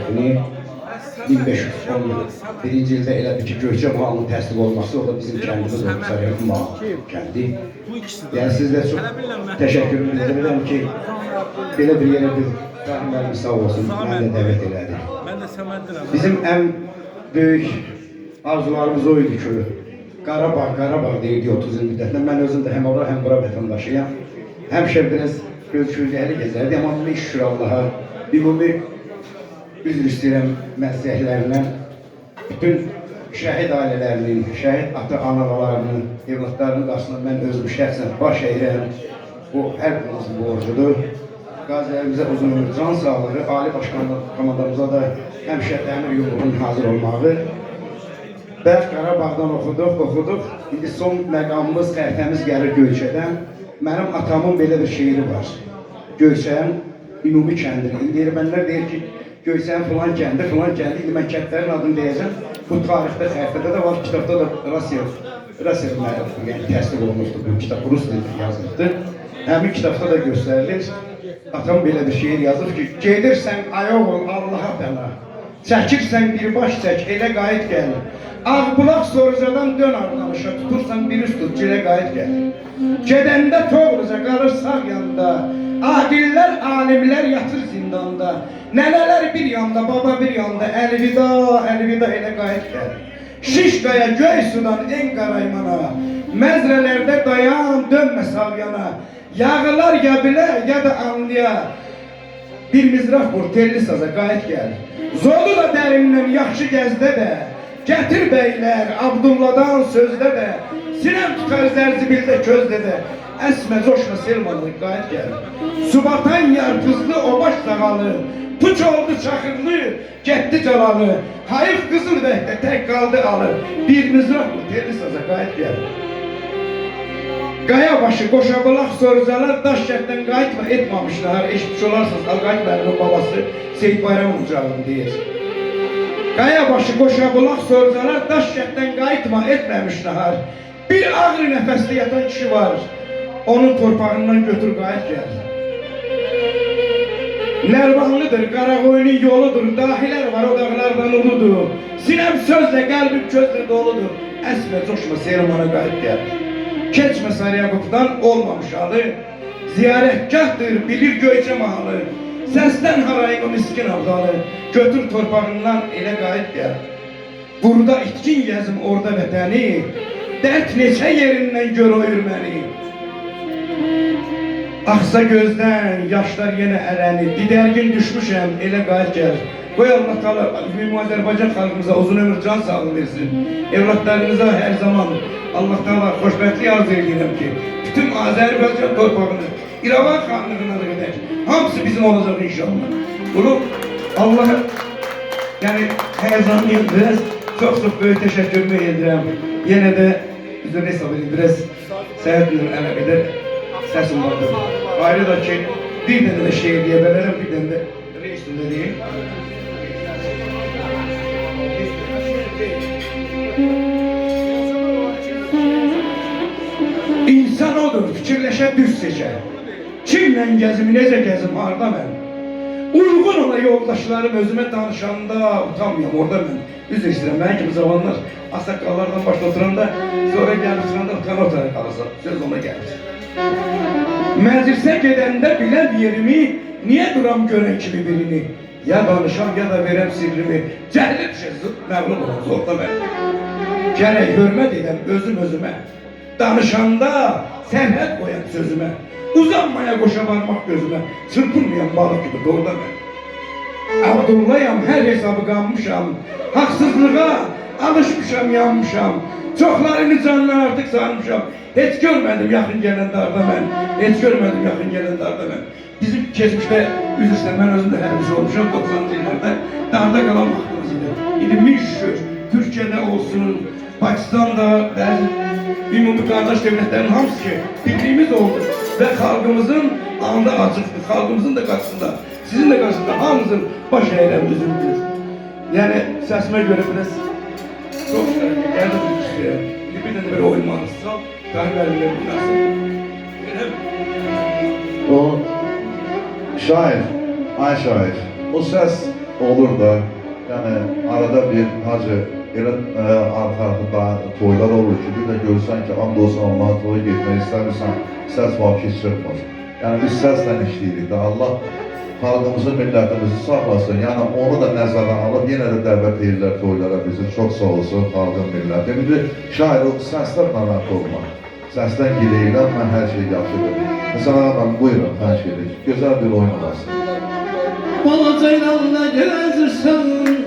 tarixini 1511 ildə elədir ki, Göyçə mahalının təsdiq olması, o da bizim kəndimiz oldu, Sarıyaq mahal kəndi. Yəni sizlə çox təşəkkür bildirirəm ki, belə bir yerə bir Rahim müəllim sağ olsun, mənə dəvət elədi. Bizim ən böyük arzularımız o idi ki, Qarabağ deyildi 30 il müddətində. Mən özüm də həm ora, həm bura vətəndaşıyam. Həmişə biraz gözkürlüyəli gezərdi, amma bir şükür Allaha, ümumi üzr istəyirəm məsləhətlərindən, bütün şəhid ailələrinin, şəhid ata-analarının, evlatlarının qarşısında mən özüm şəxsən baş əyirəm. Bu, hər birimizin borcudur. Qazilərimizə uzun ömür, can sağlığı, Ali Başkanlıq komandamıza da həmişə dəmir yumruğun hazır olmağı. Bəlkə Qarabağdan oxuduq. İndi son məqamımız, xəritəmiz gəlir Göyçədən. Mənim atamın belə bir şeiri var. Göyçənin ümumi kəndini. İndi ermənilər deyir ki, Göyçənin filan kəndi. İndi mən kəndlərin adını deyəcəm. Bu tarixdə, xəritədə də var, kitabda da Rasel yəni təsdiq olunmuşdur. Bu kitab Rus dilində yazılıbdır. Həmin kitabda da göstərilir. Atam belə bir şeir yazır ki, gedirsən ayaq ol Allaha pənah. Çəkirsən bir baş çək, elə qayıt gəl. Ağbulaq Sorucadan dön Ardanışa, tutursan bir üst tut, gilə qayıt gəl. Gedəndə Toğruca qalır sağ yanda, aqillər, alimlər yatır zindanda. Nənələr bir yanda, baba bir yanda, əlvida elə qayıt gəl. Şişqaya, göy sudan en qaraymana, məzrələrdə dayan, dönmə sağ yana. Yağılar ya bilə, ya da anlıya, bir mizraf vur, telli saza qayıt gəl. Zolu da dərindən yaxşı gəzdə də, gətir bəylər, Abdullahdan sözdə də, sinəm tutar zərzibildə közdə də, əsmə, coşma, selmanlı, qayıt gəl. Subatan yarpızlı, o baş sağalı, puç oldu çaxırlı, getdi calalı, hayıf qızıl bəhdə tək qaldı alı, bir mizraf vur, telli saza qayıt gəl. Qaya başı, Qoşabılaq Sorucalar daş kənddən qayıtma etməmişlər. Eşitmiş olarsınız, Alqayt Bəyinin babası Seyid Bayramın ucağını deyir. Qaya başı, Qoşabılaq Sorucalar daş kənddən qayıtma etməmişlər. Bir ağrı nəfəsli yatan kişi var, onun torpağından götür qayıt gəl. Nərvanlıdır, Qaraqoyunun yoludur, dahilər var, o dağlardan uludur. Sinəm sözlə, qəlbim közlə doludur, əsmə, coşma, Seyrumana qayıt gəl. Keçmə Sarıyaqubdan olmamış halı, ziyarətgahdır, bilir Göyçə mahalı. Səsdən harayım o miskin abdalı, götür torpağından elə qayıt gəl. Burada itkin gəzim orada vətəni, dərd neçə yerindən gör oyur məni. Axsa gözdən, yaşlar yenə ələni, didərgin düşmüşəm, elə qayıt gəl. Qoy Allah Teala ümumi Azərbaycan xalqımıza uzun ömür, can sağlığı versin. Evlatlarınıza hər zaman Allah Teala xoşbəxtlik arzu edirəm ki, bütün Azərbaycan torpağını, İrəvan xanlığına qədər hamısı bizim olacaq inşallah. Bunu Allah'a yəni həyəcanlıyım biraz, çox böyük təşəkkürümü edirəm. Yenə də üzrə hesab edin, biraz səhət əlaqədar səsim vardır. Ayrı da ki, bir dənə də şeir deyə bilərəm, bir dənə də reisində deyim. İnsan odur, fikirləşə düz seçər. Kimlə gəzim, necə gəzim, harda mən? Uyğun ola yoldaşlarım özümə danışanda utanmıyorum, orada mən üzr istəyirəm. Mən kimi zamanlar asakkallardan başda oturanda, sonra gəlib çıxanda utana qalırsan, söz ona gəlir. Məclisə gedəndə biləm yerimi, niyə duram görən kimi birini? Ya danışam, ya da verəm sirrimi, cəhli düşər, məğlub olam, zorda mən. Gərək hörmət edəm özümə. Danışanda sərhəd qoyan sözümə, uzanmaya qoşa varmaq gözümə, çırpınmayan balıq gibi doğruda mən. Abdullayam, hər hesabı qanmışam, haqsızlığa alışmışam, yanmışam, çoxlarını candan artıq sarmışam, heç görmədim yaxın gələn darda mən, Bizim keçmişdə, üzrüstə, mən özüm də hərbici olmuşam, 90-cı illərdə darda qalan vaxtımız idi. İndi min şükür, Türkiyədə olsun, Pakistan'da, bəzi ümumi qardaş devletlərin hamısı ki, fikrimiz oldu və xalqımızın anda açıqdır, xalqımızın da qarşısında, sizin də qarşısında hamımızın baş əyirəm üzümdür. Yəni, səsimə görə biraz çox şərəfli, gəldim bir istəyirəm. İndi bir dənə belə oyunmanızsa, qəhvəlimlə bilməsin. O şair, ay şair, o səs olur da, yəni arada bir hacı elə arxa-arxa toylar olur ki, bir də görsən ki, and olsun Allah'a toya getmək istəmirsən, səs vaki çıxmır. Yəni biz səslə işləyirik də, Allah xalqımızı, millətimizi sağlasın. Yəni onu da nəzərə alıb, yenə də dəvət edirlər toylara bizi. Çox sağ olsun xalqın milləti. Bir şair o səslər narahat olma. Səsdən giləyirəm, mən hər şey yaxşıdır. Məsələn, mən buyurun, xahiş edir. Gözəl bir oyun olasın. Balaca ilanla gezirsən